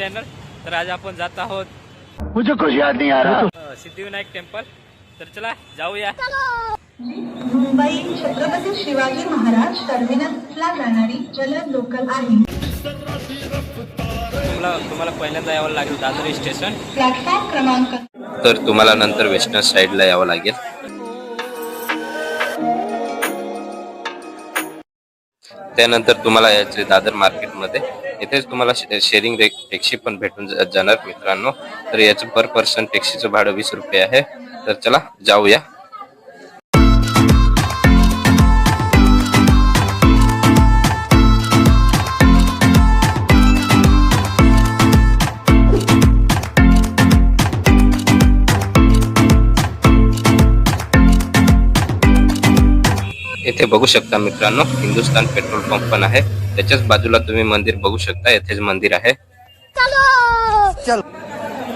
Channel. तर आज आपण जात आहोत मुझे कुछ याद नहीं आ रहा सिद्धिविनायक टेम्पल. तर चला जाऊया. मुंबई छत्रपती शिवाजी महाराज टर्मिनसला जाणारी जलद लोकल आहे. तुम्हाला पहिल्यांदा यावं लागेल दादर स्टेशन. प्लॅटफॉर्म क्रमांक. तर तुम्हाला नंतर वेस्टर्न साईडला यावं लागेल. त्यानंतर तुम्हाला यायचे दादर मार्केटमध्ये. इथेच तुम्हाला शेअरिंग टॅक्सी पण भेटून जाणार मित्रांनो. तर याचं पर पर्सन टॅक्सीचं भाडं 20 रुपये आहे. तर चला जाऊया. इथे बघू शकता मित्रांनो हिंदुस्तान पेट्रोल पंप पण आहे. त्याच्याच बाजूला तुम्ही मंदिर बघू शकता. इथेच मंदिर आहे.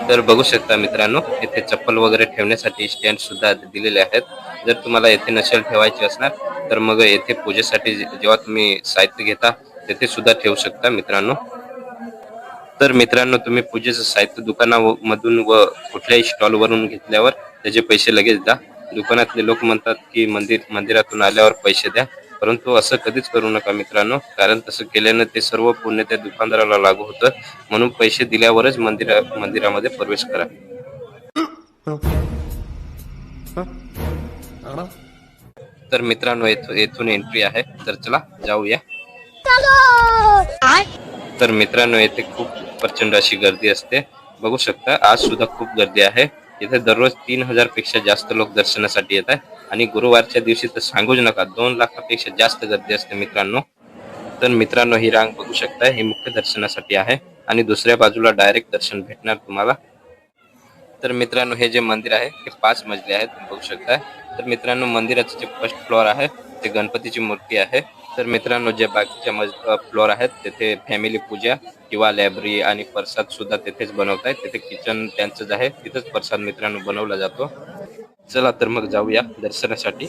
तर बघू शकता मित्रांनो इथे चप्पल वगैरे ठेवण्यासाठी स्टँड सुद्धा दिलेले आहेत. जर तुम्हाला येथे नसेल ठेवायचे असणार तर मग येथे पूजेसाठी जेव्हा तुम्ही साहित्य घेता तेथे सुद्धा ठेवू शकता मित्रांनो. तर मित्रांनो तुम्ही पूजेचं साहित्य दुकानामधून व कुठल्याही स्टॉल वरून घेतल्यावर त्याचे पैसे लगेच द्या. दुकानातले लोक म्हणतात की मंदिरातून आल्यावर पैसे द्या, परंतु असं कधीच करू नका मित्रांनो. कारण तसं केल्यानं ते सर्व पुण्य त्या दुकानदाराला लागू होतं. म्हणून पैसे दिल्यावरच मंदिरामध्ये प्रवेश करा. तर मित्रांनो येथून एंट्री आहे. तर चला जाऊया. तर मित्रांनो येथे खूप प्रचंड अशी गर्दी असते. बघू शकता आज सुद्धा खूप गर्दी आहे. इथे दररोज 3000 पेक्षा जास्त लोक दर्शनासाठी येत आहे. आणि गुरुवारच्या दिवशी तर सांगूच नका 2 लाखापेक्षा जास्त गर्दी असते मित्रांनो. तर मित्रांनो ही रांग बघू शकता ही मुख्य दर्शनासाठी आहे आणि दुसऱ्या बाजूला डायरेक्ट दर्शन भेटणार तुम्हाला. तर मित्रांनो हे जे मंदिर आहे ते 5 मजले आहे तुम्ही बघू शकता. तर मित्रांनो मंदिराचे जे फर्स्ट फ्लोअर आहे ते गणपतीची मूर्ती आहे. तर मित्रांनो जे बाकीच्या फ्लोअर आहेत तिथे फॅमिली पूजा किंवा लायब्ररी आणि प्रसाद सुद्धा तिथेच बनवतायत. तिथे किचन त्यांचंच आहे. तिथेच प्रसाद मित्रांनो बनवला जातो. चला तर मग जाऊया दर्शनासाठी.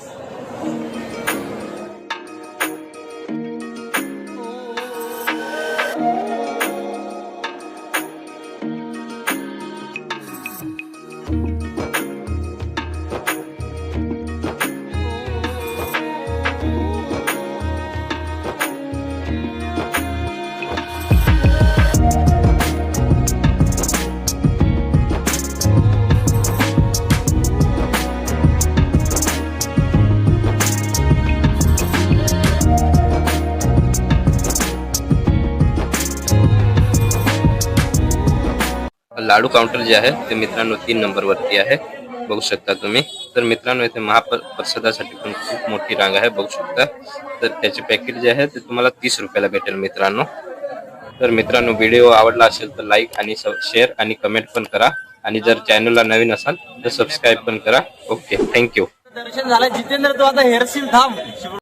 लाडू काउंटर जे आहे ते मित्रांनो 3 नंबर वरती आहे बघू शकता तुम्ही. तर मित्रांनो इथे महाप्रसादासाठी पण खूप मोठी रांग आहे बघू शकता. तर त्याचे पॅकेट जे आहे ते तुम्हाला 30 रुपयाला भेटेल मित्रांनो. तर मित्रांनो व्हिडिओ आवडला असेल तर लाईक आणि शेअर आणि कमेंट पण करा. आणि जर चॅनलला नवीन असाल तर सबस्क्राईब पण करा. Okay thank you. दर्शन झालं. जितेंद्र तू आता हेरशील थांब.